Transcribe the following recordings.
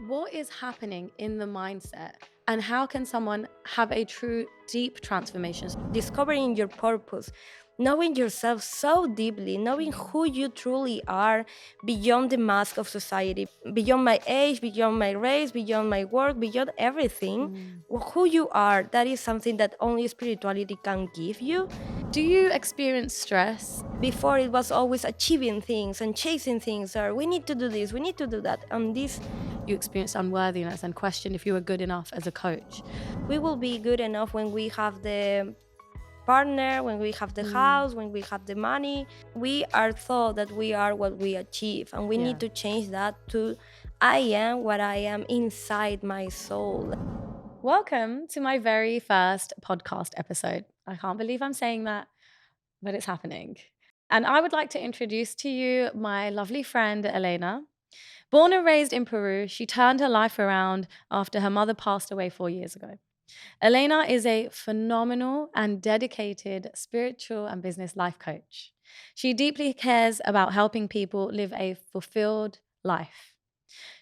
what is happening in the mindset and how can someone have a true deep transformation? Discovering your purpose, knowing yourself so deeply, knowing who you truly are beyond the mask of society, beyond my age, beyond my race, beyond my work, beyond everything. Who you are, that is something that only spirituality can give you. Do you experience stress? Before it was always achieving things and chasing things, or we need to do this, we need to do that. And this, You experienced unworthiness and questioned if you were good enough as a coach. we will be good enough when we have the partner, when we have the house, when we have the money. We are thought that we are what we achieve, and we Yeah. need to change that to I am what I am inside my soul. Welcome to my very first podcast episode. I can't believe I'm saying that, but it's happening. And I would like to introduce to you my lovely friend, Elena. Born and raised in Peru, she turned her life around after her mother passed away 4 years ago. Elena is a phenomenal and dedicated spiritual and business life coach. She deeply cares about helping people live a fulfilled life.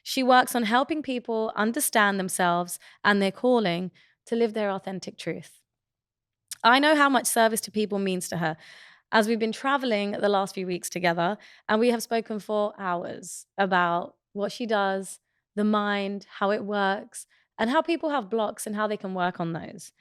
She works on helping people understand themselves and their calling to live their authentic truth. I know how much service to people means to her, as we've been traveling the last few weeks together and we have spoken for hours about what she does, the mind, how it works, and how people have blocks and how they can work on those.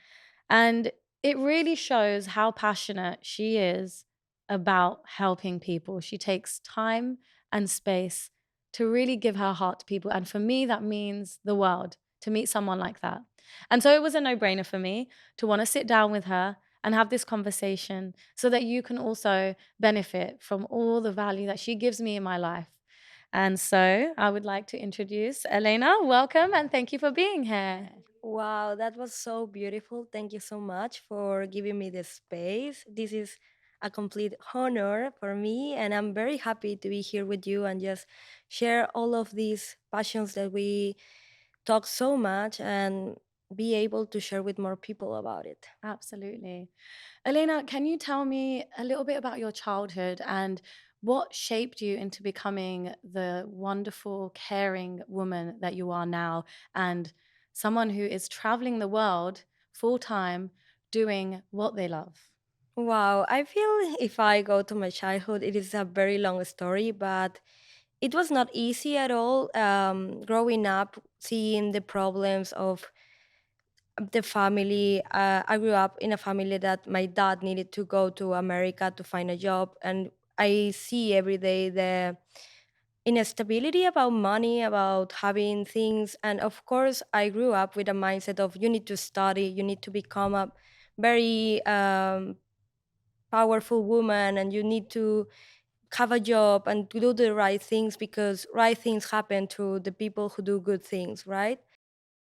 And it really shows how passionate she is about helping people. She takes time and space to really give her heart to people. And for me, that means the world to meet someone like that. And so it was a no brainer for me to want to sit down with her and have this conversation so that you can also benefit from all the value that she gives me in my life. And so I would like to introduce Elena. Welcome and thank you for being here. Wow, that was so beautiful. Thank you so much for giving me the space. This is a complete honor for me, and I'm very happy to be here with you and just share all of these passions that we talk so much and be able to share with more people about it. Absolutely. Elena, can you tell me a little bit about your childhood and what shaped you into becoming the wonderful, caring woman that you are now and someone who is traveling the world full time doing what they love? Wow, I feel if I go to my childhood, it is a very long story, but it was not easy at all. Growing up, seeing the problems of the family. I grew up in a family that my dad needed to go to America to find a job, and I see every day the instability about money, about having things. And of course, I grew up with a mindset of you need to study, you need to become a very powerful woman, and you need to have a job and to do the right things because right things happen to the people who do good things, right?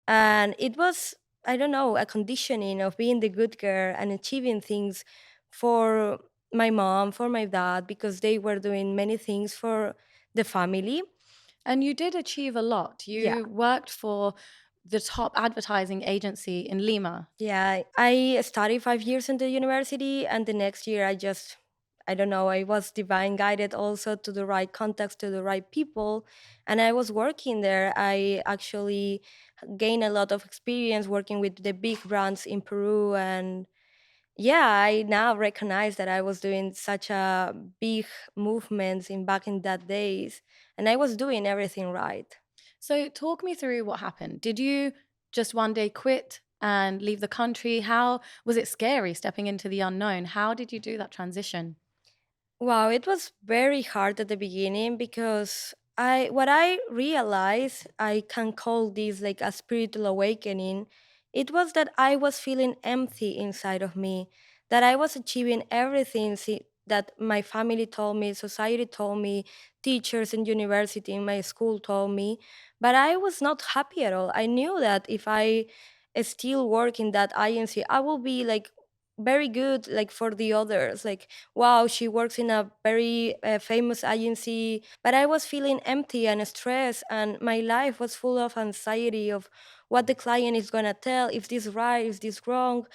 And it was, I don't know, a conditioning of being the good girl and achieving things for my mom, for my dad, because they were doing many things for the family. And you did achieve a lot. Yeah. You worked for the top advertising agency in Lima. Yeah, I studied 5 years in the university, and the next year I don't know, I was divine guided also to the right context, to the right people, and I was working there. I actually gained a lot of experience working with the big brands in Peru, and yeah, I now recognize that I was doing such a big movements in back in that days, and I was doing everything right. So, talk me through what happened. Did you just one day quit and leave the country? How was it scary stepping into the unknown? How did you do that transition? Wow, it was very hard at the beginning because I what I realized, I can call this like a spiritual awakening. It was that I was feeling empty inside of me, that I was achieving everything that my family told me, society told me, teachers in university in my school told me, but I was not happy at all. I knew that if I still work in that agency, I will be like very good like for the others, like wow, she works in a very famous agency, but I was feeling empty and stressed, and my life was full of anxiety of what the client is going to tell, if this right, is this wrong.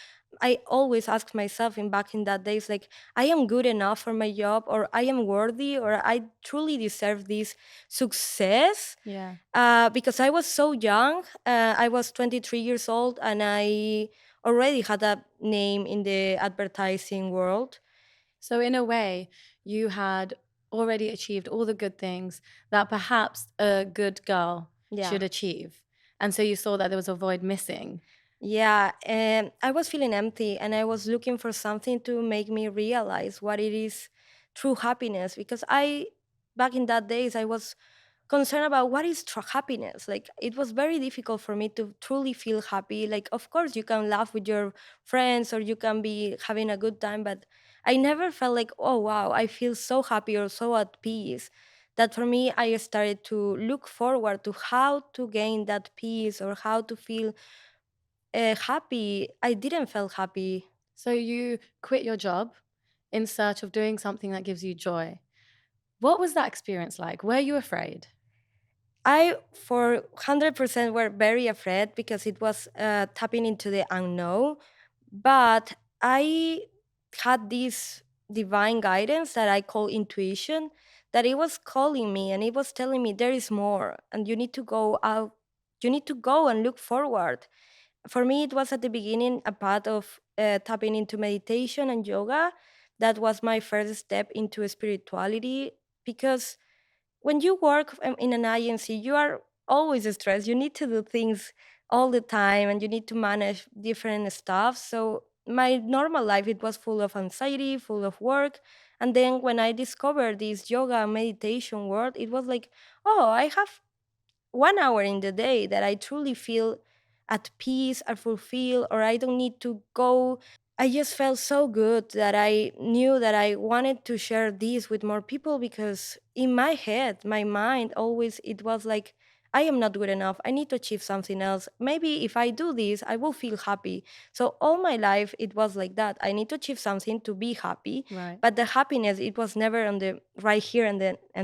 I always ask myself in back in that days, like, I am good enough for my job, or I am worthy, or I truly deserve this success. Yeah. Because I was so young. I was 23 years old, and I already had a name in the advertising world. So, in a way, you had already achieved all the good things that perhaps a good girl Yeah. should achieve. And so you saw that there was a void missing. Yeah, and I was feeling empty, and I was looking for something to make me realize what it is true happiness. Because back in that days, I was concerned about what is true happiness. Like, it was very difficult for me to truly feel happy. Like, of course, you can laugh with your friends, or you can be having a good time, but I never felt like, oh wow, I feel so happy or so at peace. That for me, I started to look forward to how to gain that peace, or how to feel happy. I didn't feel happy. So you quit your job in search of doing something that gives you joy. What was that experience like? Were you afraid? I, for 100%, were very afraid because it was tapping into the unknown. But I had this divine guidance that I call intuition, that it was calling me and it was telling me there is more, and you need to go out. You need to go and look forward. For me, it was at the beginning a path of tapping into meditation and yoga. That was my first step into spirituality, because when you work in an agency, you are always stressed. You need to do things all the time, and you need to manage different stuff. So my normal life, it was full of anxiety, full of work. And then when I discovered this yoga and meditation world, it was like, oh, I have 1 hour in the day that I truly feel at peace or fulfilled, or I don't need to go. I just felt so good that I knew that I wanted to share this with more people, because in my head, my mind, always it was like, I am not good enough. I need to achieve something else. Maybe if I do this, I will feel happy. So all my life it was like that. I need to achieve something to be happy, Right. but the happiness, it was never on the right here and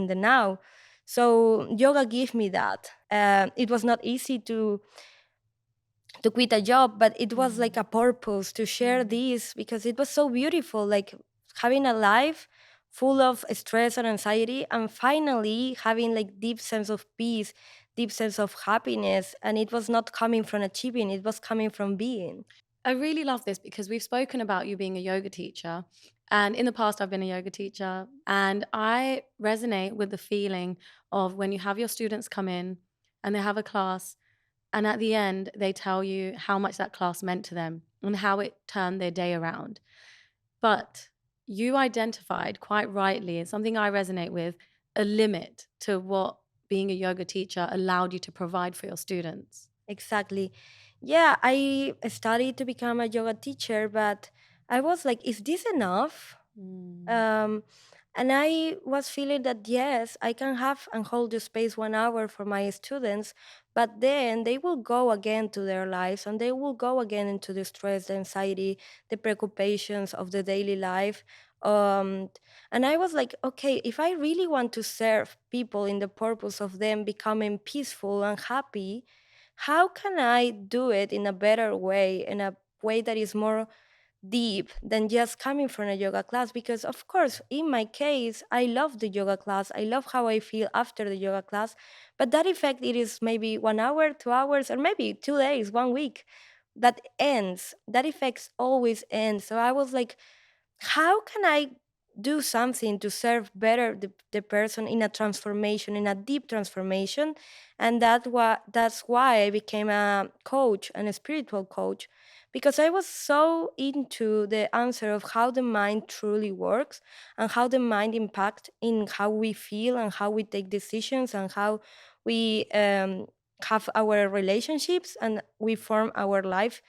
the now. So yoga gave me that. It was not easy to quit a job, but it was like Mm. a purpose to share Mm. this, because it was so beautiful, like having a life full of stress and anxiety, and finally having like deep sense of peace, deep sense of happiness. And it was not coming from achieving, it was coming from being. I really love this because we've spoken about you being a yoga teacher. And in the past, I've been a yoga teacher. And I resonate with the feeling of when you have your students come in and they have a class, and at the end, they tell you how much that class meant to them and how it turned their day around. But you identified quite rightly, and something I resonate with, a limit to what being a yoga teacher allowed you to provide for your students. Exactly. Yeah, I studied to become a yoga teacher, but I was like, is this enough? Mm. um, and I was feeling that yes, I can have and hold the space 1 hour for my students, but then they will go again to their lives, and they will go again into the stress, the anxiety, the preoccupations of the daily life. um, and I was like, okay, if I really want to serve people in the purpose of them becoming peaceful and happy, how can I do it in a better way, in a way that is more deep than just coming from a yoga class? Because of course, in my case, I love the yoga class, I love how I feel after the yoga class, but that effect, it is maybe 1 hour, 2 hours, or maybe 2 days, 1 week, that ends. That effect always ends. So I was like, how can I do something to serve better the person in a transformation, in a deep transformation? And that's why I became a coach and a spiritual coach, because I was so into the answer of how the mind truly works, and how the mind impact in how we feel, and how we take decisions, and how we have our relationships, and we form our life.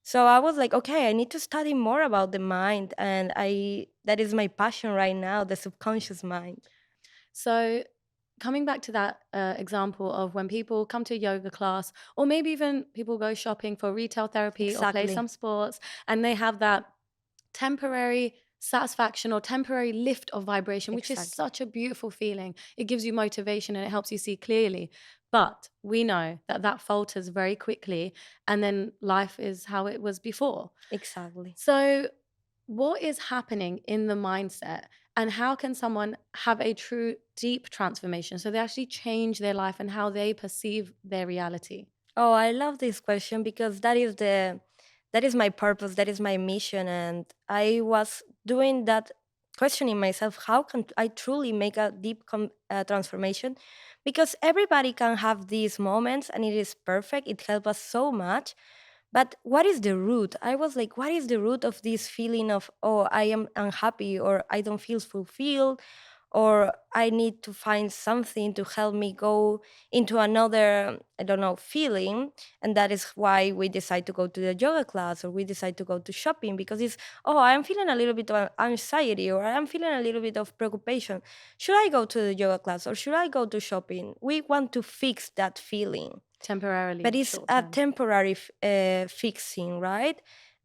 So I was like, okay, I need to study more about the mind, and I that is my passion right now, the subconscious mind. So, coming back to that example of when people come to a yoga class, or maybe even people go shopping for retail therapy or play Exactly. some sports, and they have that temporary satisfaction or temporary lift of vibration, which is Exactly. such a beautiful feeling. It gives you motivation and it helps you see clearly. But we know that that falters very quickly, and then life is how it was before. Exactly. So, what is happening in the mindset, and how can someone have a true deep transformation so they actually change their life and how they perceive their reality? Oh, I love this question because that is my purpose, that is my mission, and I was doing that, questioning myself, how can I truly make a deep transformation? Because everybody can have these moments and it is perfect. It helps us so much. But what is the root? I was like, what is the root of this feeling of, oh, I am unhappy, or I don't feel fulfilled, or I need to find something to help me go into another, I don't know, feeling. And that is why we decide to go to the yoga class, or we decide to go to shopping, because it's, oh, I'm feeling a little bit of anxiety, or I'm feeling a little bit of preoccupation. Should I go to the yoga class or should I go to shopping? We want to fix that feeling, but Temporarily, it's short a term. temporary fixing, right?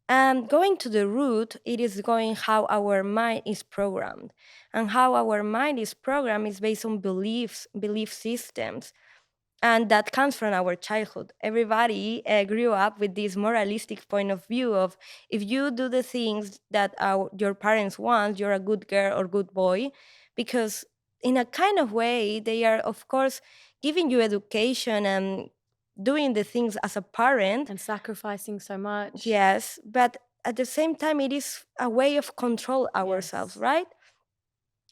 And going to the root, it is going how our mind is programmed. And how our mind is programmed is based on beliefs, belief systems. And that comes from our childhood. Everybody grew up with this moralistic point of view of, if you do the things that your parents want, you're a good girl or good boy. Because in a kind of way, they are, of course, giving you education and doing the things as a parent. And sacrificing so much. Yes, but at the same time, it is a way of control ourselves, Yes. right?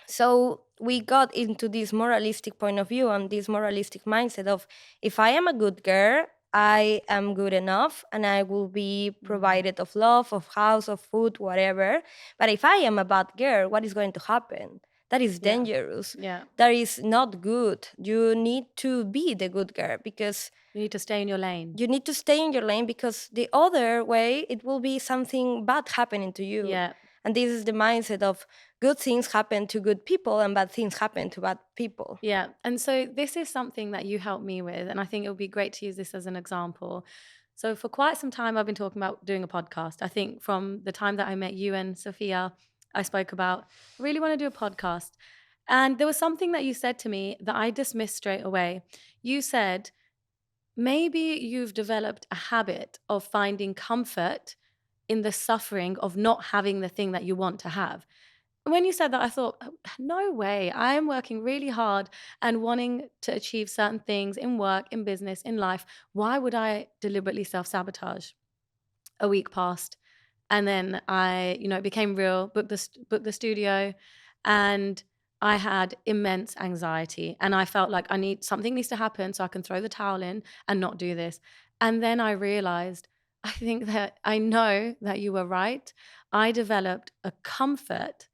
So we got into this moralistic point of view and this moralistic mindset of, if I am a good girl, I am good enough and I will be Mm. provided of love, of house, of food, whatever. But if I am a bad girl, what is going to happen? That is Yeah. dangerous. Yeah. That is not good. You need to be the good girl, because You need to stay in your lane. you need to stay in your lane, because the other way, it will be something bad happening to you. Yeah. And this is the mindset of, good things happen to good people and bad things happen to bad people. Yeah. And so this is something that you helped me with. And I think it would be great to use this as an example. So for quite some time, I've been talking about doing a podcast. I think from the time that I met you and Sophia, I spoke about, I really want to do a podcast. And there was something that you said to me that I dismissed straight away. You said, maybe you've developed a habit of finding comfort in the suffering of not having the thing that you want to have. When you said that, I thought, "Oh, no way. I am working really hard and wanting to achieve certain things in work, in business, in life. Why would I deliberately self sabotage?" A week passed, and then it became real. Booked the studio, and I had immense anxiety, and I felt like something needs to happen so I can throw the towel in and not do this. And then I realized, I know that you were right. I developed a comfort,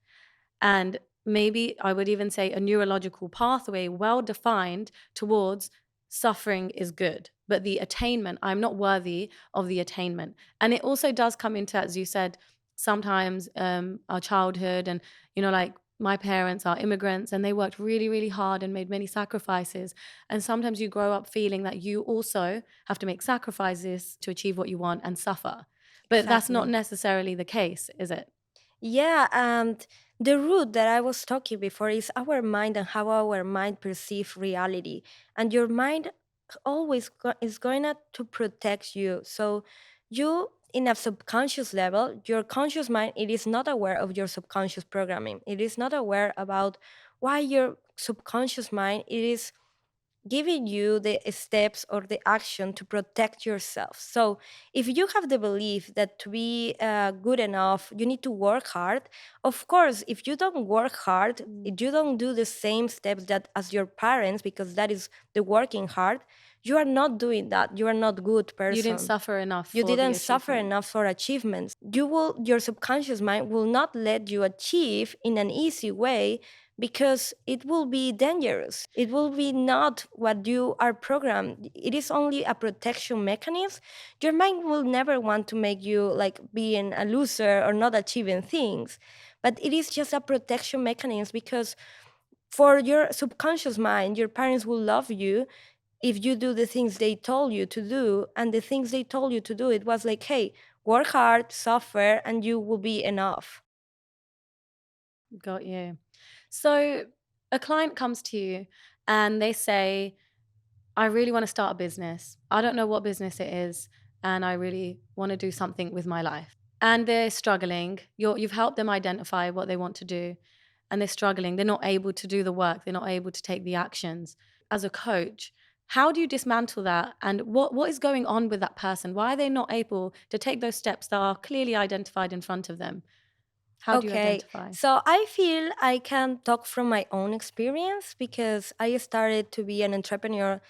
and maybe I would even say a neurological pathway well defined towards suffering is good, but the attainment, I'm not worthy of the attainment. And it also does come into, as you said, sometimes our childhood, and, like my parents are immigrants and they worked really, really hard and made many sacrifices. And sometimes you grow up feeling that you also have to make sacrifices to achieve what you want and suffer. But that's not Exactly. necessarily the case, is it? Yeah, and the root that I was talking before is our mind and how our mind perceives reality. And your mind always is going to protect you. So you, in a subconscious level, your conscious mind, it is not aware of your subconscious programming. It is not aware about why your subconscious mind, it is giving you the steps or the action to protect yourself. So, if you have the belief that to be good enough, you need to work hard. Of course, if you don't work hard, Mm. if you don't do the same steps that as your parents, because that is the working hard, you are not doing that. You are not good You didn't person. suffer enough You for the didn't suffer achievement. enough for achievements. Your subconscious mind will not let you achieve in an easy way, because it will be dangerous. It will be not what you are programmed. It is only a protection mechanism. Your mind will never want to make you like being a loser or not achieving things, but it is just a protection mechanism, because for your subconscious mind, your parents will love you if you do the things they told you to do. And the things they told you to do, it was like, hey, work hard, suffer, and you will be enough. Got you. So a client comes to you and they say, I really want to start a business. I don't know what business it is, and I really want to do something with my life. And they're struggling. You've helped them identify what they want to do, and they're struggling. They're not able to do the work, they're not able to take the actions. As a coach, how do you dismantle that? And what is going on with that person? Why are they not able to take those steps that are clearly identified in front of them? How do you Okay, identify? so I feel I can talk from my own experience because I started to be an entrepreneur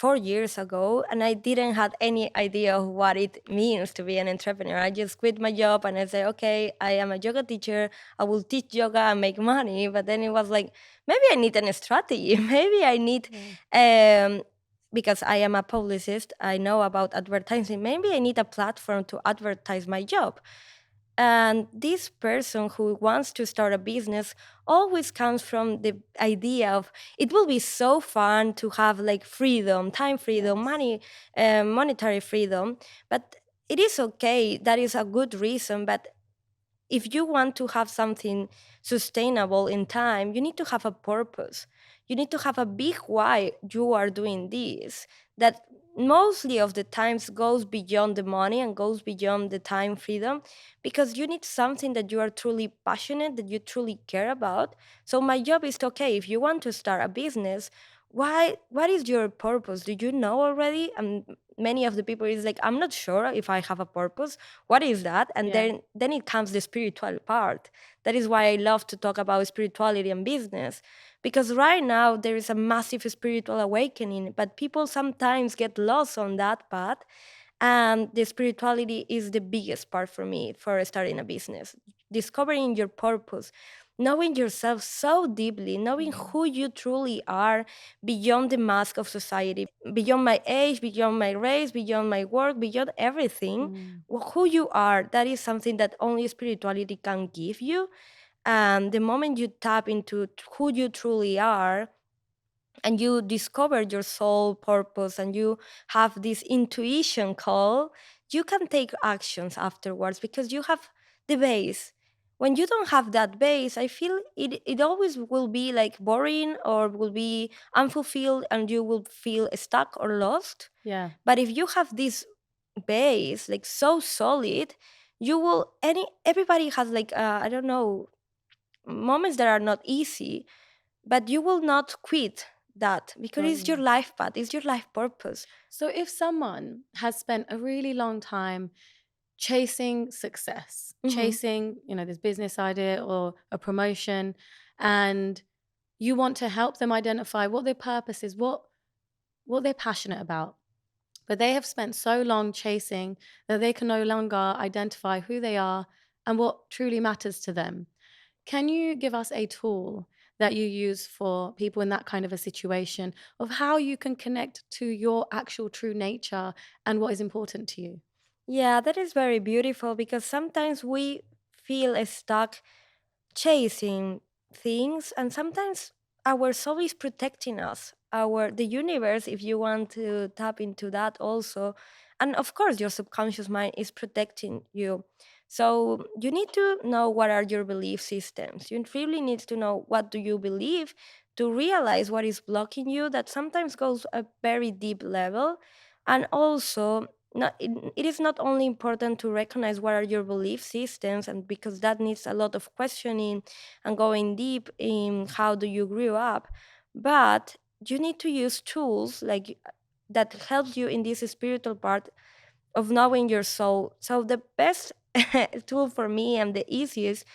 4 years ago and I didn't have any idea of what it means to be an entrepreneur. I just quit my job and I said, okay, I am a yoga teacher. I will teach yoga and make money. But then it was like, maybe I need a strategy. Maybe I need, Yeah. um, because I am a publicist, I know about advertising. Maybe I need a platform to advertise my job. And this person who wants to start a business always comes from the idea of it will be so fun to have like freedom, time freedom, Yes. money, monetary freedom. But it is okay. That is a good reason. But if you want to have something sustainable in time, you need to have a purpose. You need to have a big why you are doing this. That mostly of the times goes beyond the money and goes beyond the time freedom because you need something that you are truly passionate, that you truly care about. So my job is to, okay, if you want to start a business, why what is your purpose? Do you know already? And many of the people is like, I'm not sure if I have a purpose. What is that? And Yeah. then it comes the spiritual part. That is why I love to talk about spirituality and business, because right now there is a massive spiritual awakening, but people sometimes get lost on that path. And the spirituality is the biggest part for me for starting a business. Discovering your purpose, knowing yourself so deeply, knowing Mm. who you truly are beyond the mask of society, beyond my age, beyond my race, beyond my work, beyond everything. Mm. Who you are, that is something that only spirituality can give you. And the moment you tap into who you truly are, and you discover your soul purpose and you have this intuition call, you can take actions afterwards because you have the base. When you don't have that base, I feel it always will be like boring or will be unfulfilled and you will feel stuck or lost. Yeah. But if you have this base like so solid, you will everybody has like I don't know, moments that are not easy, but you will not quit that because Got it's your you. life path, it's your life purpose. So if someone has spent a really long time chasing success, Hmm. chasing, this business idea or a promotion, and you want to help them identify what their purpose is, what they're passionate about, but they have spent so long chasing that they can no longer identify who they are and what truly matters to them. Can you give us a tool that you use for people in that kind of a situation of how you can connect to your actual true nature and what is important to you? Yeah, that is very beautiful because sometimes we feel stuck chasing things, and sometimes our soul is protecting us, our the universe, if you want to tap into that also. And of course your subconscious mind is protecting you. So you need to know what are your belief systems. You really need to know what do you believe to realize what is blocking you. That sometimes goes a very deep level. And also it is not only important to recognize what are your belief systems, and because that needs a lot of questioning and going deep in how do you grew up, but you need to use tools like that help you in this spiritual part of knowing your soul. So the best tool for me and the easiest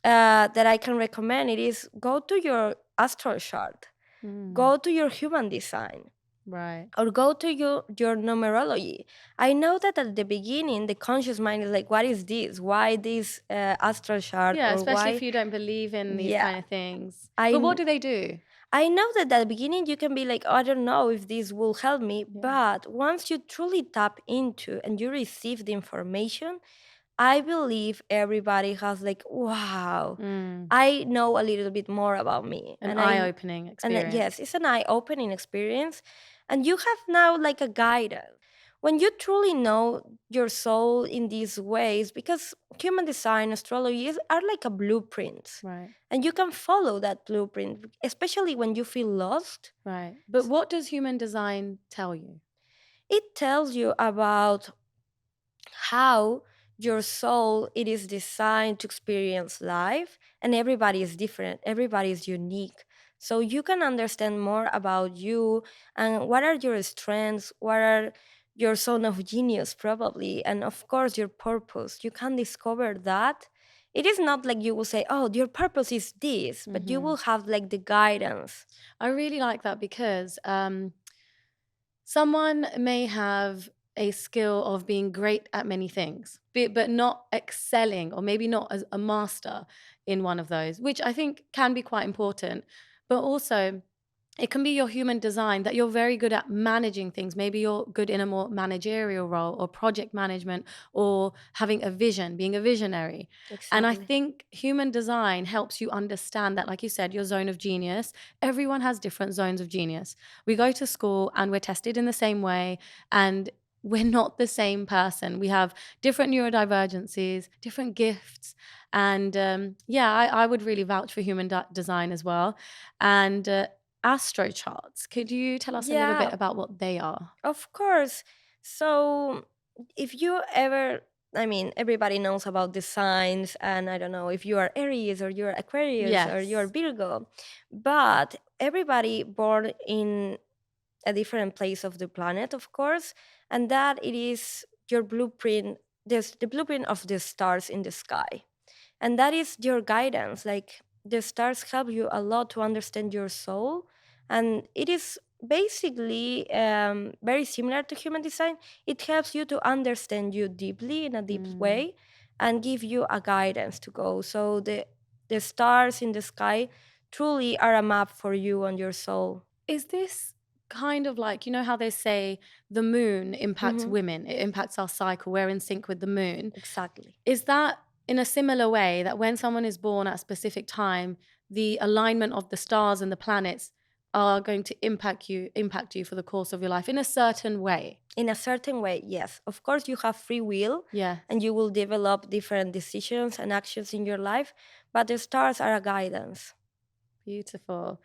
that I can recommend it is go to your astral chart, Mm, go to your human design, right. or go to your numerology. I know that at the beginning, the conscious mind is like, what is this? Why this astral chart? Yeah, Or especially why? if you don't believe in these Yeah, kind of things. I, But what kn- do they do? I know that at the beginning you can be like, "Oh, I don't know if this will help me. Yeah. But once you truly tap into and you receive the information, I believe everybody has like, wow, Mm, I know a little bit more about me. an eye-opening And yes, experience. it's an eye-opening experience. And you have now like a guidance. When you truly know your soul in these ways, because human design, astrology are like a blueprint, Right. and you can follow that blueprint, especially when you feel lost. Right. But what does human design tell you? It tells you about how your soul it is designed to experience life, and everybody is different, everybody is unique, so you can understand more about you and what are your strengths, what are your zone of genius probably, and of course your purpose. You can discover that. It is not like you will say, oh, your purpose is this, but you Hmm. will have like the guidance. I really like that because someone may have a skill of being great at many things, but not excelling, or maybe not as a master in one of those, which I think can be quite important. But also, it can be your human design that you're very good at managing things. Maybe you're good in a more managerial role or project management or having a vision, being a visionary. And I Exactly. think human design helps you understand that, like you said, your zone of genius. Everyone has different zones of genius. We go to school and we're tested in the same way, and we're not the same person. We have different neurodivergencies, different gifts. And yeah, I would really vouch for human design as well. And astro charts. Could you tell us a little bit Yeah, about what they are? of course. So, if you ever, I mean, everybody knows about the signs, and I don't know if you are Aries or you're Aquarius or you're Yes. Virgo, but everybody born in a different place of the planet, of course, and that it is your blueprint, this the blueprint of the stars in the sky, and that is your guidance. Like the stars help you a lot to understand your soul, and it is basically very similar to human design. It helps you to understand you deeply in a deep Mm. way and give you a guidance to go. So the stars in the sky truly are a map for you and your soul. Is this kind of like, you know how they say the moon impacts Hmm. women, it impacts our cycle, we're in sync with the moon. Exactly. Is that in a similar way that when someone is born at a specific time, the alignment of the stars and the planets are going to impact you for the course of your life in a certain way? In a certain way, yes. Of course, you have free will and Yes. you will develop different decisions and actions in your life, but the stars are a guidance. Beautiful.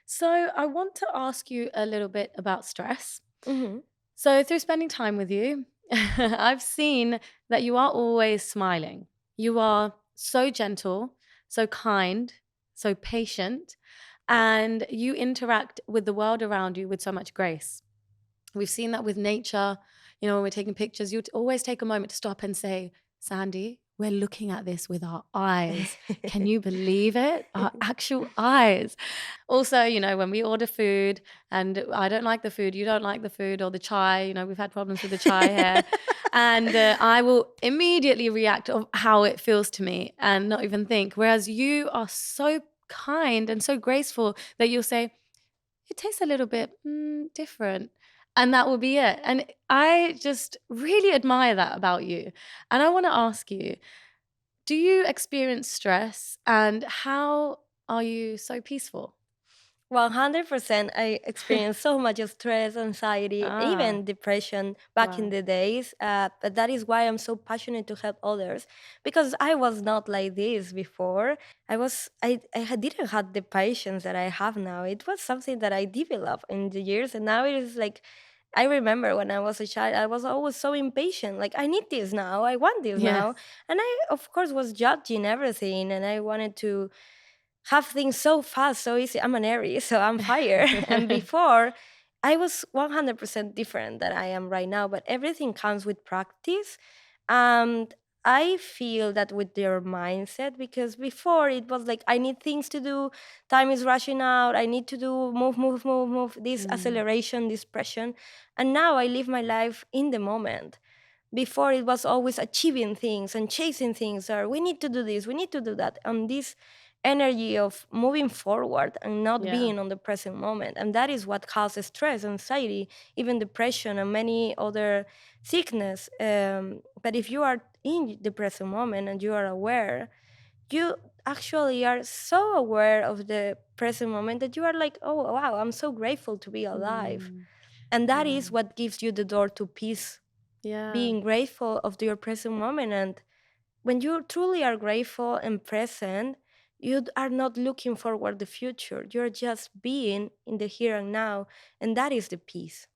So, I want to ask you a little bit about stress. Hmm. So, through spending time with you, I've seen that you are always smiling. You are so gentle, so kind, so patient, and you interact with the world around you with so much grace. We've seen that with nature. When we're taking pictures, you always take a moment to stop and say, Sandy, we're looking at this with our eyes. Can you believe it? Our actual eyes. Also, when we order food and I don't like the food, you don't like the food, or the chai, we've had problems with the chai here. And I will immediately react of how it feels to me and not even think. Whereas you are so kind and so graceful that you'll say, it tastes a little bit different. And that will be it. And I just really admire that about you. And I want to ask you, do you experience stress, and how are you so peaceful? 100%. I experienced so much stress, anxiety, Ah, even depression back in wow. the days. But that is why I'm so passionate to help others, because I was not like this before. Didn't have the patience that I have now. It was something that I developed in the years, and now it is like I remember when I was a child, I was always so impatient. Like, I need this now, I want this now. Yes. And I, of course, was judging everything, and I wanted to have things so fast, so easy. I'm an Aries, so I'm fire. And before, I was 100% different than I am right now, but everything comes with practice. And I feel that with your mindset, because before it was like, I need things to do, time is rushing out, I need to do, move, move, move, move, this Mm, acceleration, this pressure. And now I live my life in the moment. Before it was always achieving things and chasing things, or we need to do this, we need to do that, and this energy of moving forward and not yeah. being on the present moment. And that is what causes stress, anxiety, even depression and many other sickness. But if you are in the present moment and you are aware, you actually are so aware of the present moment that you are like, oh wow, I'm so grateful to be alive. Mm. And that is Wow. what gives you the door to peace, Yeah. being grateful of your present moment. And when you truly are grateful and present, you are not looking forward the future. You're just being in the here and now, and that is the peace.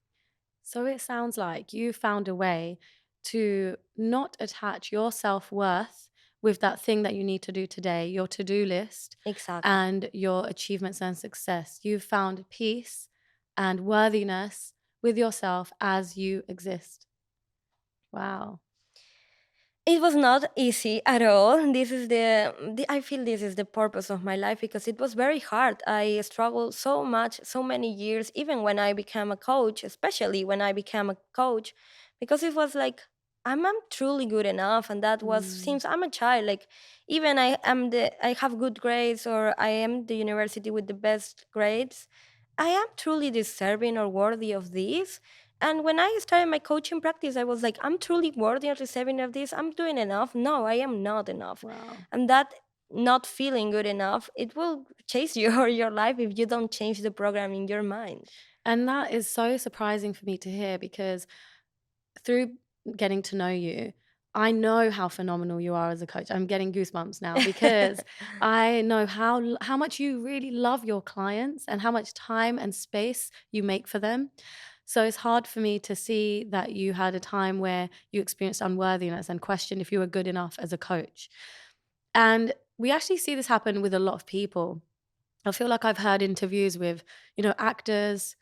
So it sounds like you found a way to not attach your self worth with that thing that you need to do today, your to do list, Exactly. and your achievements and success. You've found peace and worthiness with yourself as you exist. Wow. It was not easy at all. This is the I feel this is the purpose of my life because it was very hard. I struggled so much, so many years, even when I became a coach, especially when I became a coach, because it was like I'm truly good enough, and that was Mm, since I'm a child. Like even I have good grades or I am the university with the best grades. I am truly deserving or worthy of this, and when I started my coaching practice, I was like, I'm truly worthy of receiving of this. I'm doing enough. No, I am not enough. wow. And that not feeling good enough, it will chase you or your life if you don't change the program in your mind. And that is so surprising for me to hear because through getting to know you, I know how phenomenal you are as a coach. I'm getting goosebumps now because I know how much you really love your clients and how much time and space you make for them. So it's hard for me to see that you had a time where you experienced unworthiness and questioned if you were good enough as a coach. And we actually see this happen with a lot of people. I feel like I've heard interviews with, actors,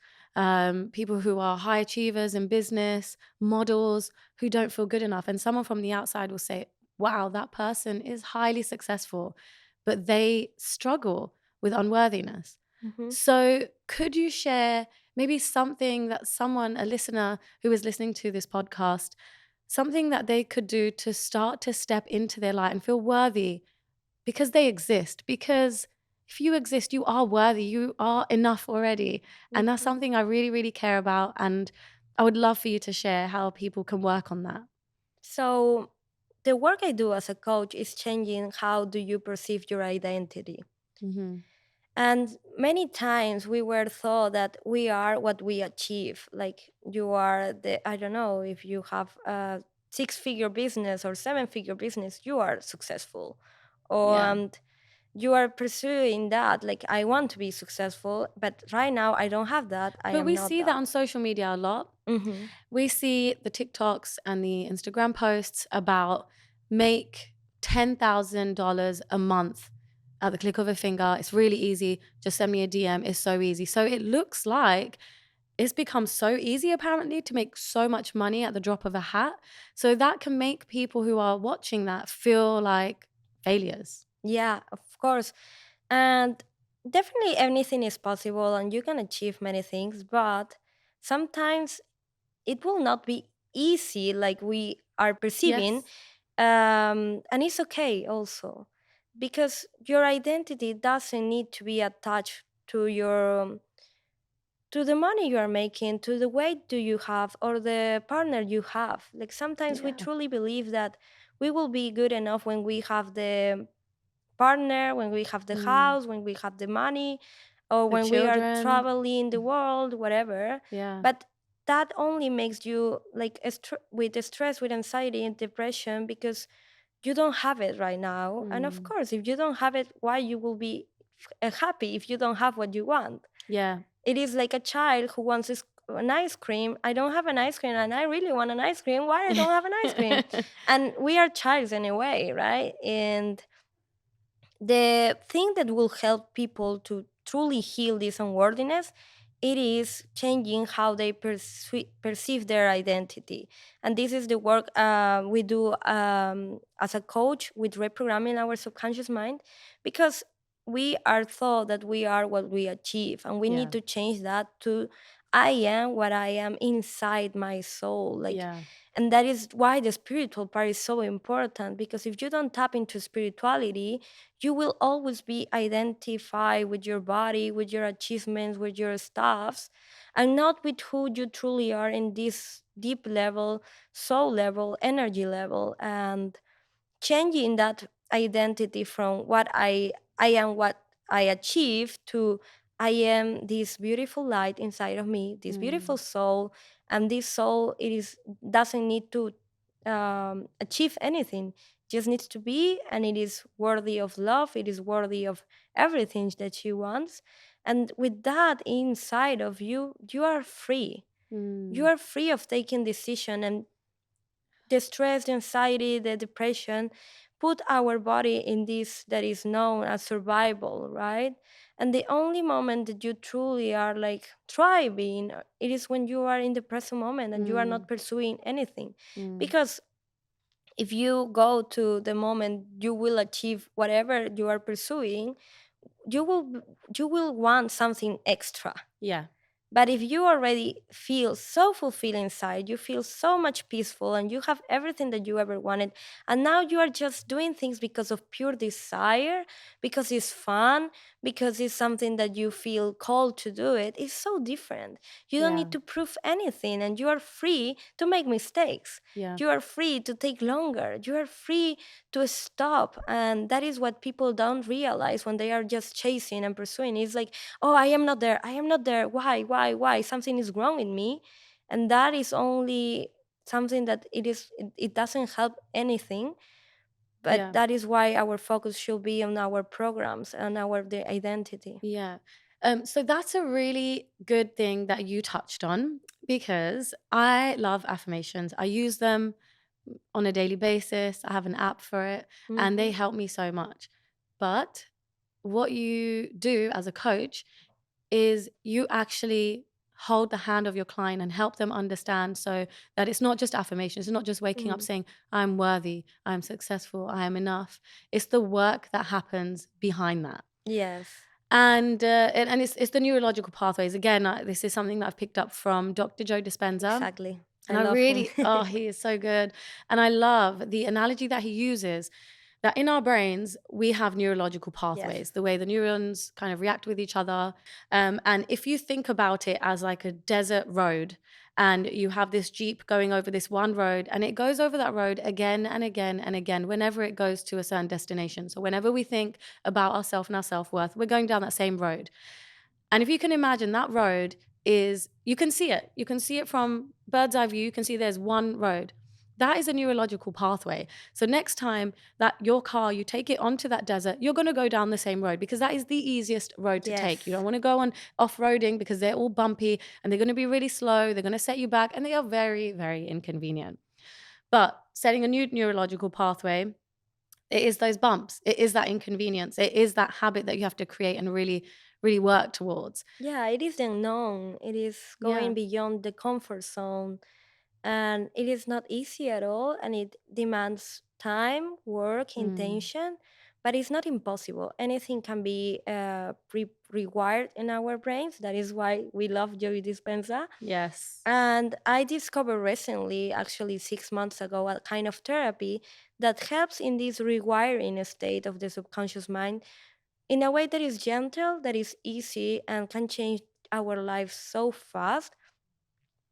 people who are high achievers in business, models who don't feel good enough. And someone from the outside will say, wow, that person is highly successful, but they struggle with unworthiness. Mhm. So, could you share maybe something that someone, a listener who is listening to this podcast, something that they could do to start to step into their light and feel worthy because they exist. Because if you exist, you are worthy, you are enough already. And that's Mhm. something I really, really care about. And I would love for you to share how people can work on that. So the work I do as a coach is changing how do you perceive your identity. Hmm. And many times we were thought that we are what we achieve. Like you are the, I don't know, if you have a 6 figure business or 7 figure business, you are successful. Or Yeah. you are pursuing that. Like I want to be successful, but right now I don't have that. I But am we not see that that. on social media a lot. Hmm. We see the TikToks and the Instagram posts about make $10,000 a month at the click of a finger. It's really easy. Just send me a DM. It's so easy. So it looks like it's become so easy apparently to make so much money at the drop of a hat. So that can make people who are watching that feel like failures. Yeah, of course. And definitely anything is possible and you can achieve many things, but sometimes it will not be easy like we are perceiving. Yes. And it's okay also because your identity doesn't need to be attached to your to the money you are making, to the weight do you have or the partner you have. Like sometimes we Yeah. truly believe that we will be good enough when we have the partner, when we have the Mm. house, when we have the money, or The when we are children. traveling the world, whatever. Yeah. But that only makes you like with the stress, with anxiety and depression because you don't have it right now. And of Mm. course, if you don't have it, why you will be happy if you don't have what you want? Yeah. It is like a child who wants an ice cream. I don't have an ice cream and I really want an ice cream. Why I don't have an ice cream? And we are childs in a way, right? And the thing that will help people to truly heal this unworthiness, it is changing how they perceive their identity. And this is the work we do as a coach with reprogramming our subconscious mind, because we are thought that we are what we achieve, and we need Yeah. to change that to I am what I am inside my soul. Like, Yeah. and that is why the spiritual part is so important, because if you don't tap into spirituality, you will always be identified with your body, with your achievements, with your stuffs, and not with who you truly are in this deep level, soul level, energy level. And changing that identity from what I am, what I achieve, to I am this beautiful light inside of me, this beautiful soul, and this soul doesn't need to achieve anything, just needs to be, and it is worthy of love. It is worthy of everything that she wants, and with that inside of you, you are free. You Mm. are free of taking decision, and the stress, the anxiety, the depression put our body in this that is known as survival, right? And the only moment that you truly are like thriving, it is when you are in the present moment and you are Mm. not pursuing anything. Mm. Because if you go to the moment you will achieve whatever you are pursuing, you will want something extra. Yeah. But if you already feel so fulfilled inside, you feel so much peaceful and you have everything that you ever wanted, and now you are just doing things because of pure desire, because it's fun, because it's something that you feel called to do it's so different. You don't Yeah. need to prove anything, and you are free to make mistakes. Yeah. You are free to take longer. You are free to stop. And that is what people don't realize when they are just chasing and pursuing. It's like, oh, I am not there, I am not there, why something is wrong in me. And that is only something that it doesn't help anything. But Yeah. that is why our focus should be on our programs and our the identity. Yeah. So that's a really good thing that you touched on because I love affirmations. I use them on a daily basis. I have an app for it and they Hmm. help me so much. But what you do as a coach is you actually hold the hand of your client and help them understand so that it's not just affirmations. It's not just waking up Mm. saying, I'm worthy, I'm successful, I am enough. It's the work that happens behind that. Yes, And it's the neurological pathways. Again, this is something that I've picked up from Dr. Joe Dispenza. exactly. I And I love him. really, oh, he is so good. And I love the analogy that he uses that in our brains, we have neurological Yes. pathways, the way the neurons kind of react with each other. And if you think about it as like a desert road, and you have this Jeep going over this one road, and it goes over that road again and again and again whenever it goes to a certain destination. So whenever we think about ourselves and our self worth, we're going down that same road. And if you can imagine that road is, you can see it. You can see it from bird's eye view. You can see there's one road. That is a neurological pathway. So next time that your car, you take it onto that desert, you're going to go down the same road because that is the easiest road to take. You don't Yes. want to go on off-roading because they're all bumpy and they're going to be really slow. They're going to set you back and they are very, very inconvenient. But setting a new neurological pathway, it is those bumps. It is that inconvenience. It is that habit that you have to create and really, really work towards. Yeah, it is the unknown. It is Yeah. going beyond the comfort zone, and it is not easy at all, and it demands time, work, Mm. intention, but it's not impossible. Anything can be rewired in our brains. That is why we love Joey Dispenza. Yes. And I discovered recently, actually 6 months ago, a kind of therapy that helps in this rewiring state of the subconscious mind in a way that is gentle, that is easy, and can change our lives so fast.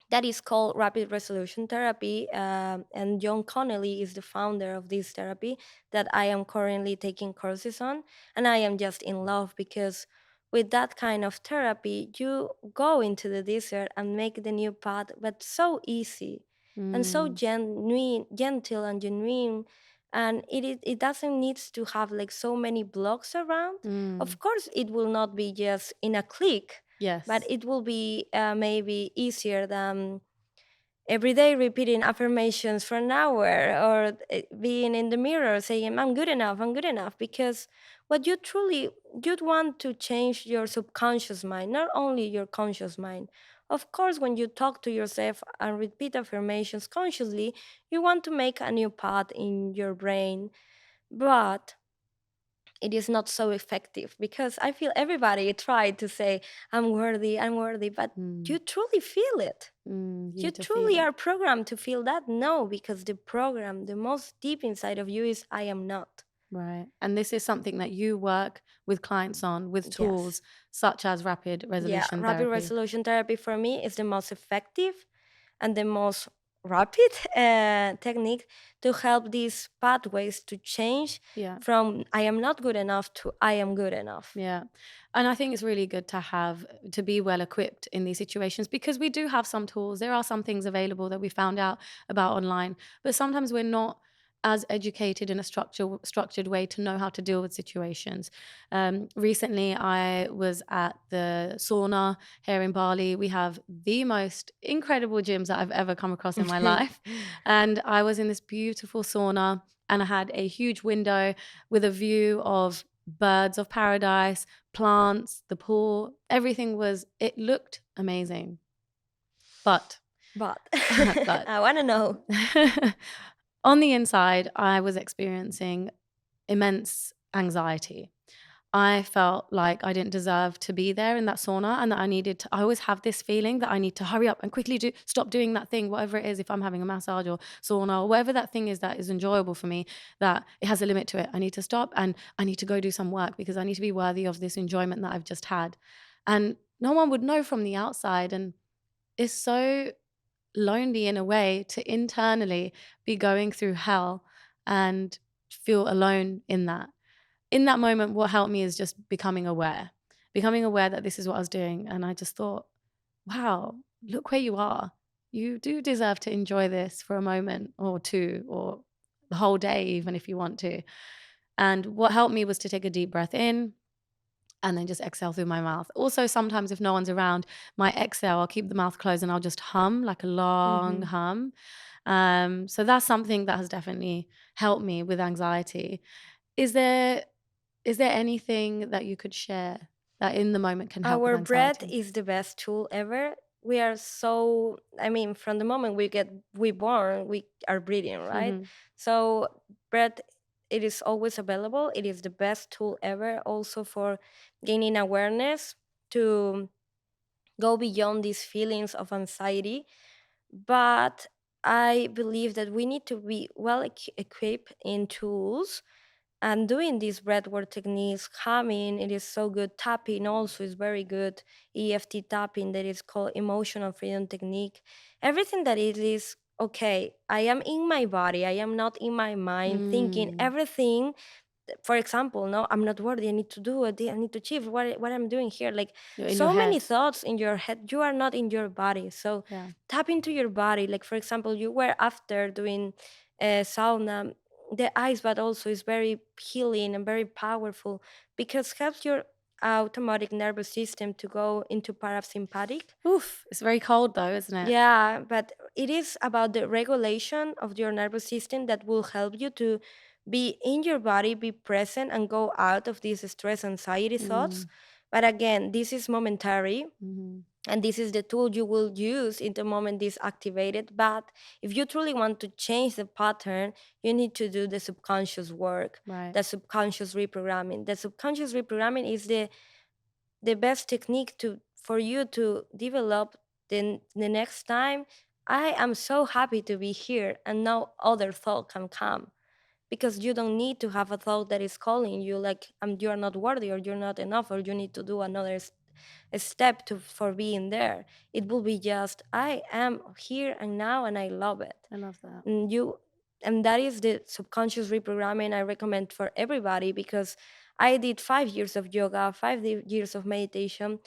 That is called rapid resolution therapy. And John Connolly is the founder of this therapy that I am currently taking courses on. And I am just in love because with that kind of therapy, you go into the desert and make the new path, but so easy and so Mm. genuine, gentle and genuine. And it doesn't need to have like so many blocks around. Mm. Of course, it will not be just in a click, but Yes. it will be maybe easier than every day repeating affirmations for an hour, or being in the mirror saying I'm good enough, I'm good enough. Because what you truly, you'd want to change your subconscious mind, not only your conscious mind. Of course, when you talk to yourself and repeat affirmations consciously, you want to make a new path in your brain. But it is not so effective because I feel everybody tried to say, I'm worthy, but Mm. you truly feel it. You You need to feel truly it. are programmed to feel that? No, because the program, the most deep inside of you is, I am not. Right. And this is something that you work with clients on with Yes. tools such as rapid Yeah, resolution rapid therapy. resolution therapy for me is the most effective and the most rapid technique to help these pathways to change Yeah. from I am not good enough to I am good enough. Yeah. And I think it's really good to be well equipped in these situations, because we do have some tools. There are some things available that we found out about online, but sometimes we're not as educated in a structured way to know how to deal with situations. Recently, I was at the sauna here in Bali. We have the most incredible gyms that I've ever come across in my life. And I was in this beautiful sauna, and I had a huge window with a view of birds of paradise, plants, the pool, it looked amazing. But, But but I want to know. on the inside, I was experiencing immense anxiety. I felt like I didn't deserve to be there in that sauna, and that I always have this feeling that I need to hurry up and quickly stop doing that thing, whatever it is, if I'm having a massage or sauna or whatever that thing is that is enjoyable for me, that it has a limit to it. I need to stop and I need to go do some work, because I need to be worthy of this enjoyment that I've just had. And no one would know from the outside. And it's so lonely in a way to internally be going through hell and feel alone in that. In that moment, what helped me is just becoming aware that this is what I was doing. And I just thought, wow, look where you are. You do deserve to enjoy this for a moment or two, or the whole day, even if you want to. And what helped me was to take a deep breath in and then just exhale through my mouth. Also, sometimes if no one's around, my exhale, I'll keep the mouth closed and I'll just hum like a long Mhm. hum. So that's something that has definitely helped me with anxiety. Is there is there anything that you could share that in the moment can help with Our breath anxiety? is the best tool ever. We are so, I mean, from the moment we born, we are breathing, right? Mhm. So breath, it is always available. It is the best tool ever, also for gaining awareness to go beyond these feelings of anxiety. But I believe that we need to be well equipped in tools, and doing these breathwork techniques, humming, it is so good. Tapping also is very good. EFT tapping, that is called emotional freedom technique. Everything that it is okay. I am in my body. I am not in my mind thinking Mm. everything. For example, no, I'm not worthy, I need to do it, I need to achieve what I'm doing here, like You're in your so many head. thoughts in your head, you are not in your body. So Yeah. tap into your body. Like for example, you were after doing sauna, the ice bath also is very healing and very powerful, because helps your automatic nervous system to go into parasympathetic. Oof, it's very cold though, isn't it? Yeah, but it is about the regulation of your nervous system that will help you to be in your body, be present, and go out of these stress, anxiety thoughts. Mm. But again, this is momentary, Mhm. and this is the tool you will use in the moment this activated. But if you truly want to change the pattern, you need to do the subconscious work, Right. the subconscious reprogramming. The subconscious reprogramming is the best technique to for you to develop the next time. I am so happy to be here, and no other thought can come, because you don't need to have a thought that is calling you like you are not worthy, or you're not enough, or you need to do another a step to for being there. It will be just I am here and now, and I love it. I love that. And that is the subconscious reprogramming I recommend for everybody, because I did 5 years of yoga, years of meditation,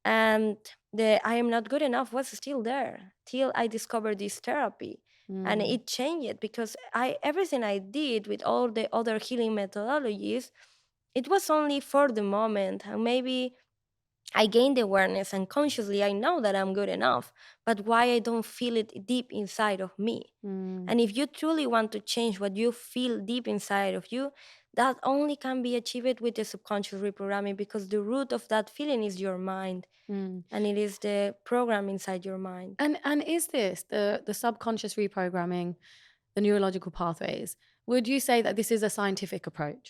and the I am not good enough was still there till I discovered this therapy. And Mm. it changed it, because I everything I did with all the other healing methodologies, it was only for the moment. And maybe I gained awareness, and consciously I know that I'm good enough, but why I don't feel it deep inside of me. Mm. And if you truly want to change what you feel deep inside of you, that only can be achieved with the subconscious reprogramming, because the root of that feeling is your mind, Mm. and it is the program inside your mind. And is this the subconscious reprogramming, the neurological pathways? Would you say that this is a scientific approach?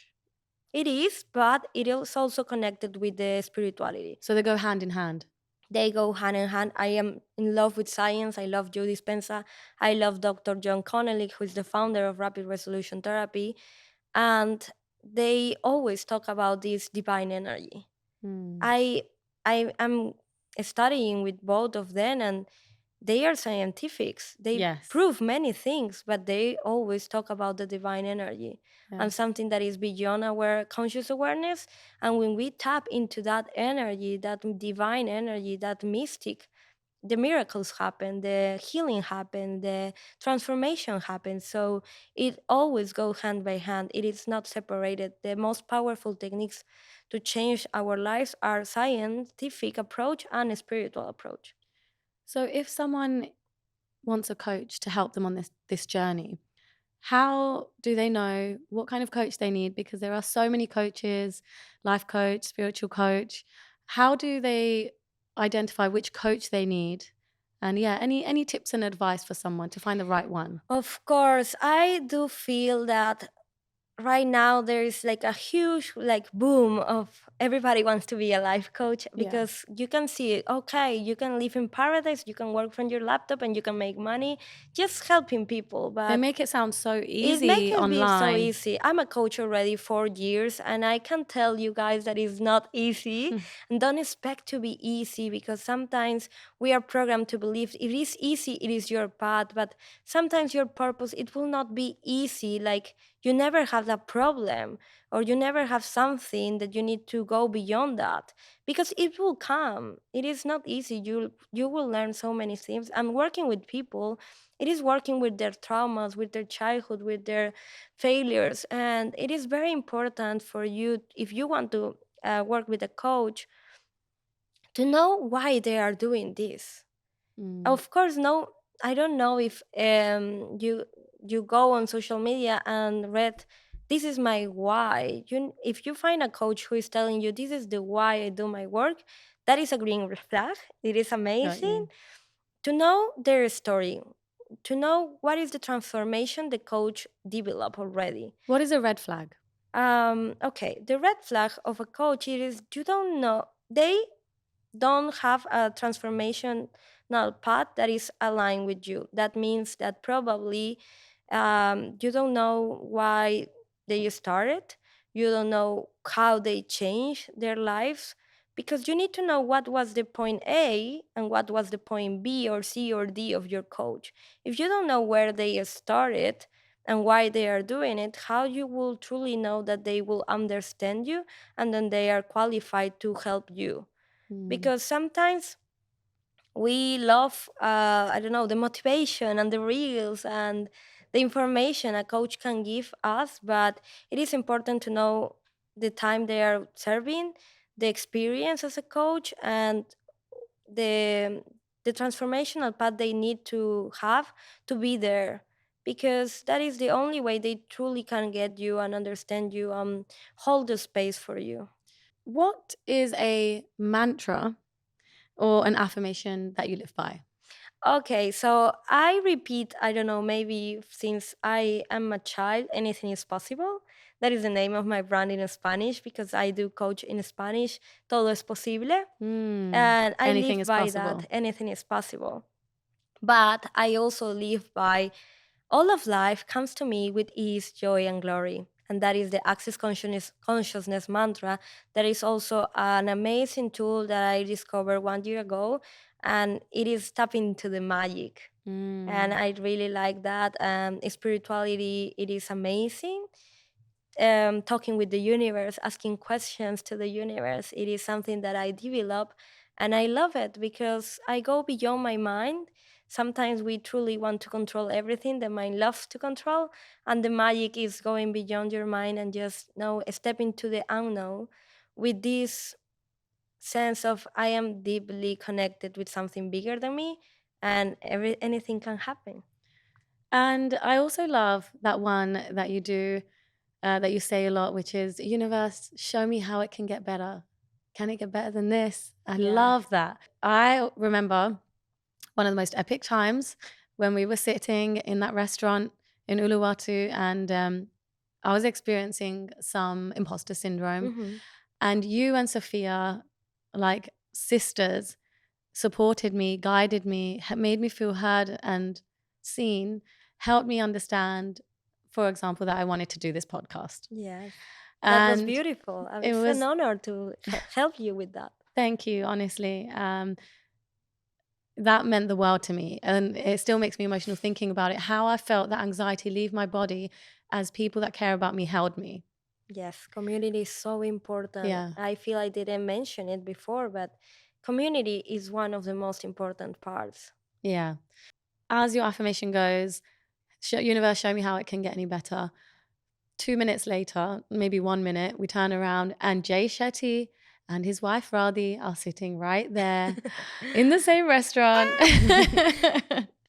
It is, but it is also connected with the spirituality. So they go hand in hand. They go hand in hand. I am in love with science. I love Joe Dispenza. I love Dr. John Connelly, who is the founder of rapid resolution therapy. And they always talk about this divine energy. Mm. I am studying with both of them, and they are scientifics. They Yes. prove many things, but they always talk about the divine energy and Yes. something that is beyond our conscious awareness. And when we tap into that energy, that divine energy, that mystic, the miracles happen, the healing happen, the transformation happens. So it always goes hand by hand. It is not separated. The most powerful techniques to change our lives are scientific approach and a spiritual approach. So if someone wants a coach to help them on this journey, how do they know what kind of coach they need? Because there are so many coaches, life coach, spiritual coach. How do they identify which coach they need? And yeah, any tips and advice for someone to find the right one? Of course, I do feel that right now there is like a huge like boom of everybody wants to be a life coach Yeah. because you can see it. Okay, you can live in paradise, you can work from your laptop and you can make money just helping people, They but make it sound so it makes easy it be so online. easy. I'm a coach already 4 years, and I can tell you guys that it's not easy. And don't expect to be easy because sometimes we are programmed to believe it is easy, it is your path. But sometimes your purpose, it will not be easy. Like you never have that problem, or you never have something that you need to go beyond that because it will come. It is not easy. You will learn so many things. I'm working with people, it is working with their traumas, with their childhood, with their failures. And it is very important for you, if you want to work with a coach, to know why they are doing this. Mm, Of course, no, I don't know if you go on social media and read, this is my why. If you find a coach who is telling you this is the why I do my work, that is a green flag. It is got amazing you. to know their story, to know what is the transformation the coach developed already. What is a red flag? Okay, the red flag of a coach it is you don't know they don't have a transformational path that is aligned with you. That means that probably you don't know why they started, you don't know how they changed their lives, because you need to know what was the point A and what was the point B or C or D of your coach. If you don't know where they started and why they are doing it, how you will truly know that they will understand you and then they are qualified to help you? Mm, Because sometimes we love I don't know, the motivation and the reels and the information a coach can give us, but it is important to know the time they are serving, the experience as a coach, and the the transformational path they need to have to be there, because that is the only way they truly can get you and understand you, hold the space for you. what is a mantra or an affirmation that you live by? Okay, so I repeat, I don't know, maybe since I am a child, anything is possible. That is the name of my brand in Spanish because I do coach in Spanish, todo es posible. Mm, And I anything live is by that, possible. anything is possible. But I also live by all of life comes to me with ease, joy, and glory. And that is the Access Consciousness mantra. That is also an amazing tool that I discovered 1 year ago. And it is tapping into the magic. And Mm. I really like that. Spirituality, it is amazing. Talking with the universe, asking questions to the universe, it is something that I develop. And I love it because I go beyond my mind. Sometimes we truly want to control everything. The mind loves to control. And the magic is going beyond your mind and just know, step into the unknown with this sense of I am deeply connected with something bigger than me and anything can happen. And I also love that one that you do, that you say a lot, which is, universe, show me how it can get better. Can it get better than this? I Yeah. love that. I remember one of the most epic times when we were sitting in that restaurant in Uluwatu, and I was experiencing some imposter syndrome. Hmm. And you and Sophia, like sisters, supported me, guided me, made me feel heard and seen, helped me understand, for example, that I wanted to do this podcast. Yes. That was And beautiful. it It's an was, honor to help you with that. thank you, honestly. that meant the world to me. And it still makes me emotional thinking about it, how I felt that anxiety leave my body as people that care about me held me. Yes, community is so important. Yeah. I feel I didn't mention it before, but community is one of the most important parts. Yeah. As your affirmation goes, universe, show me how it can get any better. 2 minutes later, maybe 1 minute, we turn around and Jay Shetty and his wife Radhi are sitting right there in the same restaurant.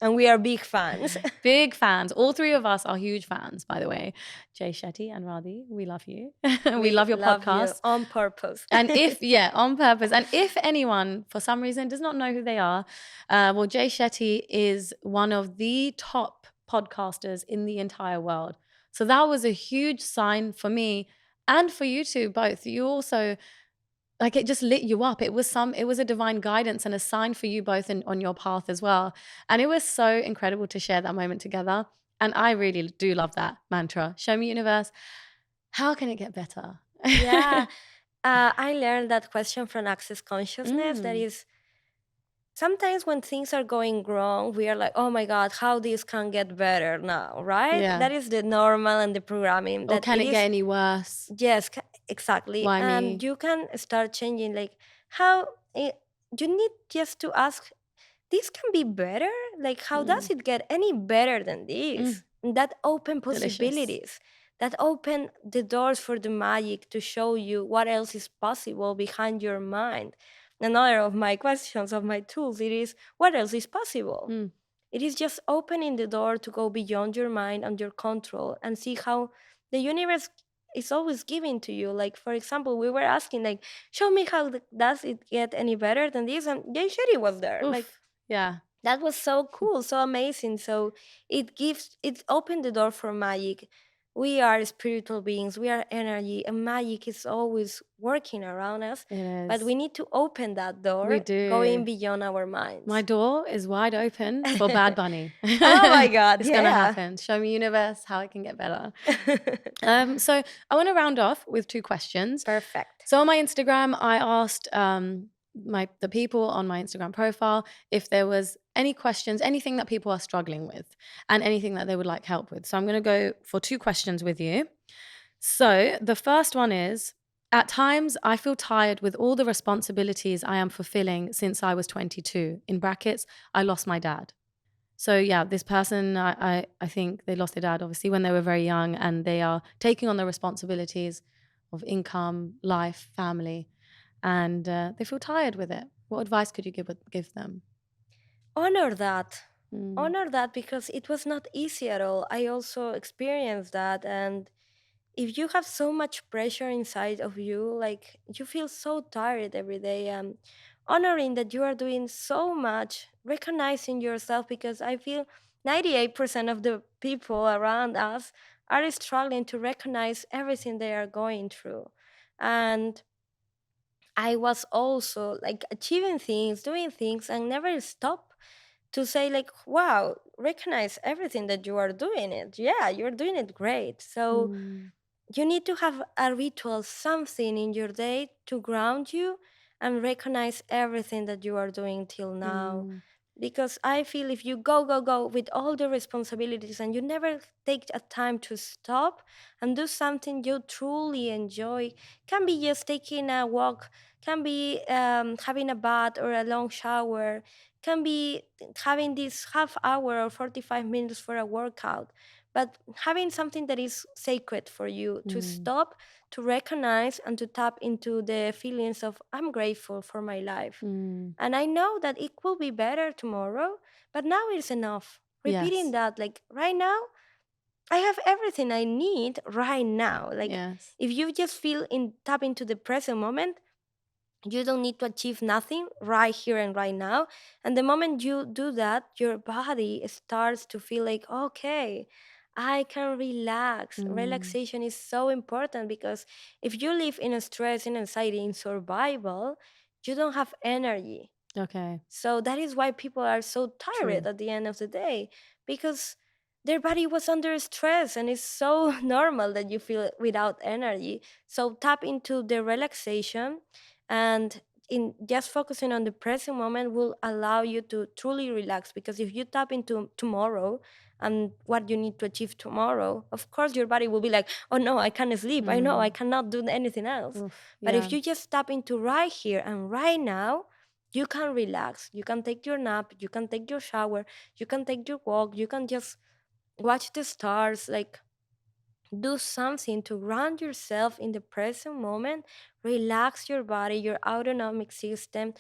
And we are big fans. Big fans. All three of us are huge fans, by the way. Jay Shetty and Radhi, we love you. We We love your love you podcast. on purpose. And yeah, on purpose. And if anyone, for some reason, does not know who they are, well, Jay Shetty is one of the top podcasters in the entire world. So that was a huge sign for me and for you two both. You also, like, it just lit you up. It was a divine guidance and a sign for you both on your path as well. And it was so incredible to share that moment together. And I really do love that mantra. Show me, universe, how can it get better? Yeah, I learned that question from Access Consciousness. That Mm, is, sometimes when things are going wrong, we are like, oh my God, how this can get better now, right? yeah. That is the normal and the programming. Or That can it it get is, any worse? yes, exactly. Why And me? you can start changing, like, how it, you need just to ask, this can be better? Like, how does Mm, it get any better than mm, this? That open delicious. possibilities, that open the doors for the magic to show you what else is possible behind your mind. Another of my questions, of my tools, it is, what else is possible? Mm, It is just opening the door to go beyond your mind and your control and see how the universe is always giving to you. Like, for example, we were asking, like, show me how does it get any better than this? And Jay Shetty was there. Like, oof. Yeah. that was so cool, so amazing. So it opened the door for magic. We are spiritual beings, we are energy, and magic is always working around us. It But we is. need to open that We door, going do. beyond our My minds. door is wide open for Bad Bunny. Oh my God, It's gonna yeah. happen. Show me, universe, how it can get better. So I want to round off with 2 questions. Perfect. So on my Instagram, I asked the people on my Instagram profile if there was any questions, anything that people are struggling with, and anything that they would like help with. So I'm going to go for 2 questions with you. So the first one is, at times I feel tired with all the responsibilities I am fulfilling since I was 22. In brackets, I lost my dad. So yeah, this person, I think they lost their dad obviously when they were very young, and they are taking on the responsibilities of income, life, family, and they feel tired with it. What advice could you give them? Honor that. Mm, Honor that, because it was not easy at all. I also experienced that. And if you have so much pressure inside of you, like, you feel so tired every day, honoring that you are doing so much, recognizing yourself, because I feel 98% of the people around us are struggling to recognize everything they are going through. And I was also like achieving things, doing things, and never stop to say, like, wow, recognize everything that you are doing it. Yeah, you're doing it great. So mm, you need to have a ritual, something in your day to ground you and recognize everything that you are doing till now. mm, Because I feel if you go, go, go with all the responsibilities and you never take a time to stop and do something you truly enjoy, can be just taking a walk, can be having a bath or a long shower, can be having this half hour or 45 minutes for a workout, but having something that is sacred for you to mm, stop, to recognize, and to tap into the feelings of, I'm grateful for my life. mm. And I know that it will be better tomorrow, but now it's enough. Repeating Yes, that, like, right now, I have everything I need right now. Like, yes. if you just feel in tap into the present moment, you don't need to achieve nothing right here and right now. And the moment you do that, your body starts to feel like, okay, I can relax. Mm, Relaxation is so important, because if you live in a stress, in anxiety, in survival, you don't have energy. okay, So that is why people are so tired true. at the end of the day, because their body was under stress, and it's so normal that you feel without energy. So tap into the relaxation, and in just focusing on the present moment will allow you to truly relax, because if you tap into tomorrow and what you need to achieve tomorrow, of course your body will be like, oh no, I can't sleep, I know I Mm. cannot do anything else. Oof. But if Yeah. you just tap into right here and right now, you can relax, you can take your nap, you can take your shower, you can take your walk, you can just watch the stars, like do something to ground yourself in the present moment, relax your body, your autonomic system,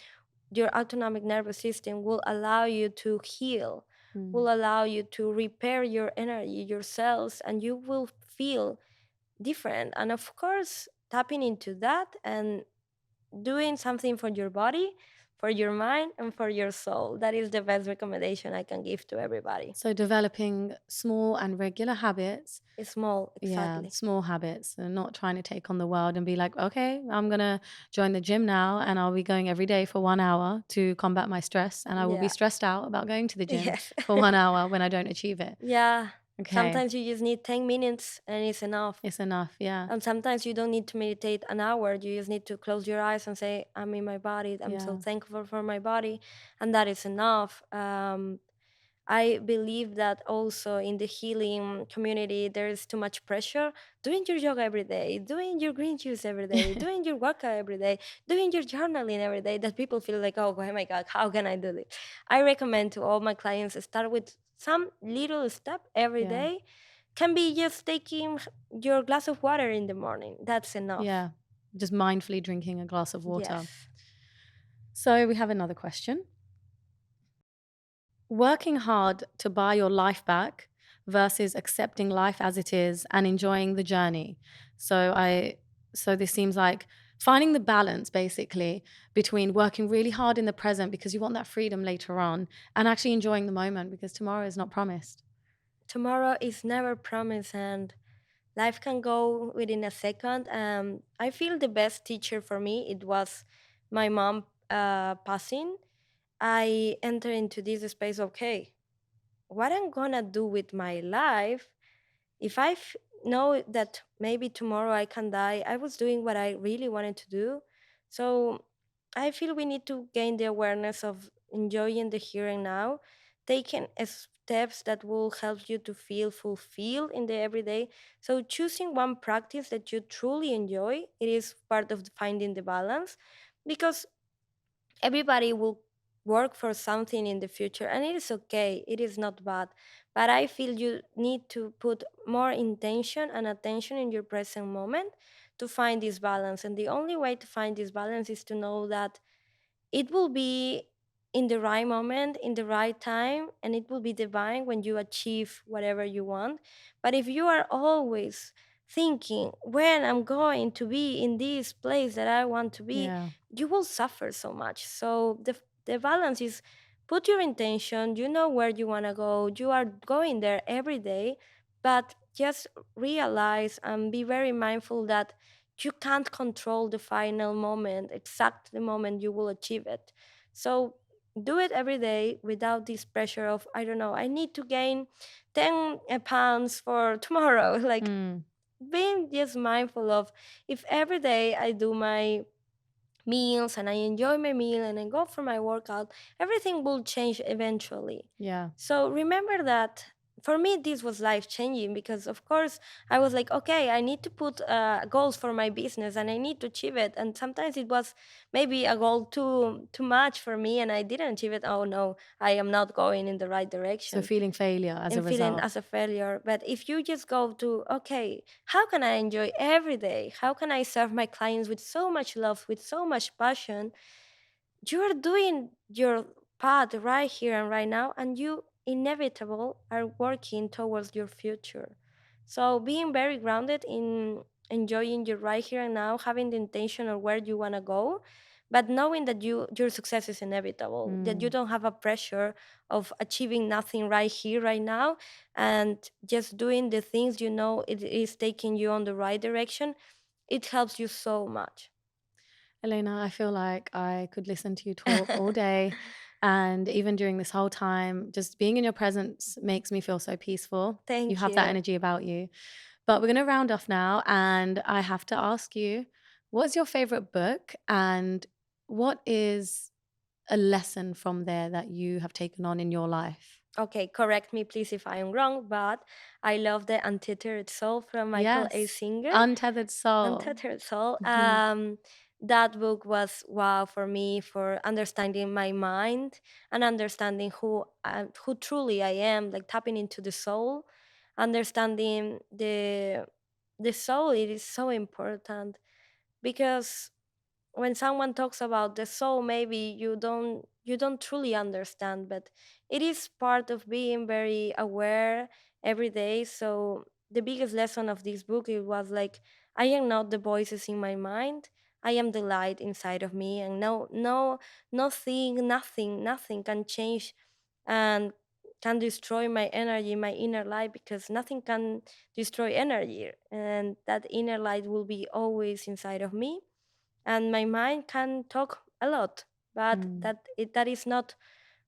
your autonomic nervous system will allow you to heal, Mm. will allow you to repair your energy, your cells, and you will feel different. And of course, tapping into that and doing something for your body, for your mind, and for your soul. That is the best recommendation I can give to everybody. So developing small and regular habits. It's small, Yeah, exactly. small habits and not trying to take on the world and be like, okay, I'm going to join the gym now and I'll be going every day for 1 hour to combat my stress. And I will be Yeah. stressed out about going to the gym Yes. for 1 hour when I don't achieve it. Yeah. Okay, Sometimes you just need 10 minutes and it's enough. it's enough. Yeah, And sometimes you don't need to meditate an hour. You just need to close your eyes and say, I'm in my body. I'm so yeah, thankful for my body. And that is enough. I believe that also in the healing community, there is too much pressure. Doing your yoga every day, doing your green juice every day, doing your waka every day, doing your journaling every day, that people feel like, oh my God, how can I do this? I recommend to all my clients start with some little step every yeah, day. Can be just taking your glass of water in the morning. That's enough. yeah. Just mindfully drinking a glass of water. Yes. So we have another question. Working hard to buy your life back versus accepting life as it is and enjoying the journey. So I so this seems like finding the balance basically between working really hard in the present because you want that freedom later on and actually enjoying the moment because tomorrow is not promised. Tomorrow is never promised, and life can go within a second. I feel the best teacher for me, it was my mom passing. I enter into this space, okay, what I'm gonna do with my life if know that maybe tomorrow I can die. I was doing what I really wanted to do. So I feel we need to gain the awareness of enjoying the here and now, taking steps that will help you to feel fulfilled in the everyday. So choosing one practice that you truly enjoy, it is part of finding the balance, because everybody will work for something in the future, and it is okay, it is not bad. But I feel you need to put more intention and attention in your present moment to find this balance, and the only way to find this balance is to know that it will be in the right moment, in the right time, and it will be divine when you achieve whatever you want. But if you are always thinking when I'm going to be in this place that I want to be, Yeah. you will suffer so much. So the balance is put your intention, you know where you want to go, you are going there every day, but just realize and be very mindful that you can't control the final moment, exact the moment you will achieve it. So do it every day without this pressure of, I don't know, I need to gain 10 pounds for tomorrow. Like Mm, being just mindful of, if every day I do my meals and I enjoy my meal and I go for my workout, everything will change eventually. yeah. So remember that for me, this was life changing, because, of course, I was like, okay, I need to put goals for my business and I need to achieve it. And sometimes it was maybe a goal too much for me and I didn't achieve it. Oh no, I am not going in the right So direction feeling failure as a and feeling result. as a failure. But if you just go to, okay, how can I enjoy every day? How can I serve my clients with so much love, with so much passion? You're doing your path right here and right now, and you inevitable are working towards your future. So being very grounded in enjoying your right here and now, having the intention of where you want to go, but knowing that your success is inevitable, that you Mm. don't have a pressure of achieving nothing right here right now, and just doing the things you know it is taking you on the right direction, it helps you so much. Elena, I feel like I could listen to you talk all day. And even during this whole time, just being in your presence makes me feel so peaceful. You Thank have that you. energy about you. But we're going to round off now. And I have to ask you, what's your favorite book and what is a lesson from there that you have taken on in your life? Okay, correct me please if I am wrong, but I love the Untethered Soul from Michael A. Yes, Singer. Untethered Soul. Untethered Soul. Mhm. That book was wow for me for understanding my mind and understanding who truly I am, like tapping into the soul, understanding the soul. It is so important because when someone talks about the soul, maybe you don't truly understand, but it is part of being very aware every day. So the biggest lesson of this book, it was like, I am not the voices in my mind, I am the light inside of me, and nothing can change and can destroy my energy, my inner light, because nothing can destroy energy, and that inner light will be always inside of me. And my mind can talk a lot, but Mm. that is not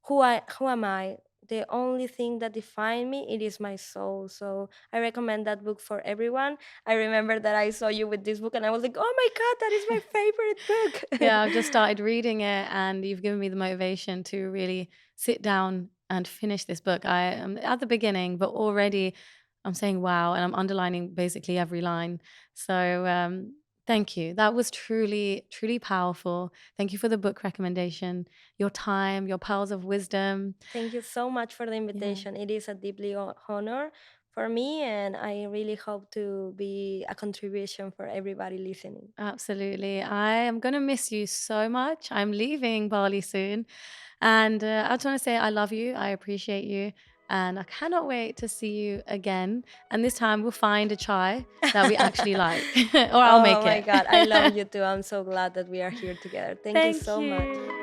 who am I. The only thing that define me, it is my soul. So I recommend that book for everyone. I remember that I saw you with this book and I was like, oh my god, that is my favorite book. Yeah, I've just started reading it, and you've given me the motivation to really sit down and finish this book. I am at the beginning, but already I'm saying wow, and I'm underlining basically every line. So, thank you. That was truly, truly powerful. Thank you for the book recommendation, your time, your pearls of wisdom. Thank you so much for the Yeah. invitation. It is a deeply honor for me, and I really hope to be a contribution for everybody listening. Absolutely. I am going to miss you so much. I'm leaving Bali soon. And I just want to say I love you. I appreciate you. And I cannot wait to see you again. And this time we'll find a chai that we actually like, or I'll Oh make my it. god, I love you too. I'm so glad that we are here together. Thank you Thank so much. you.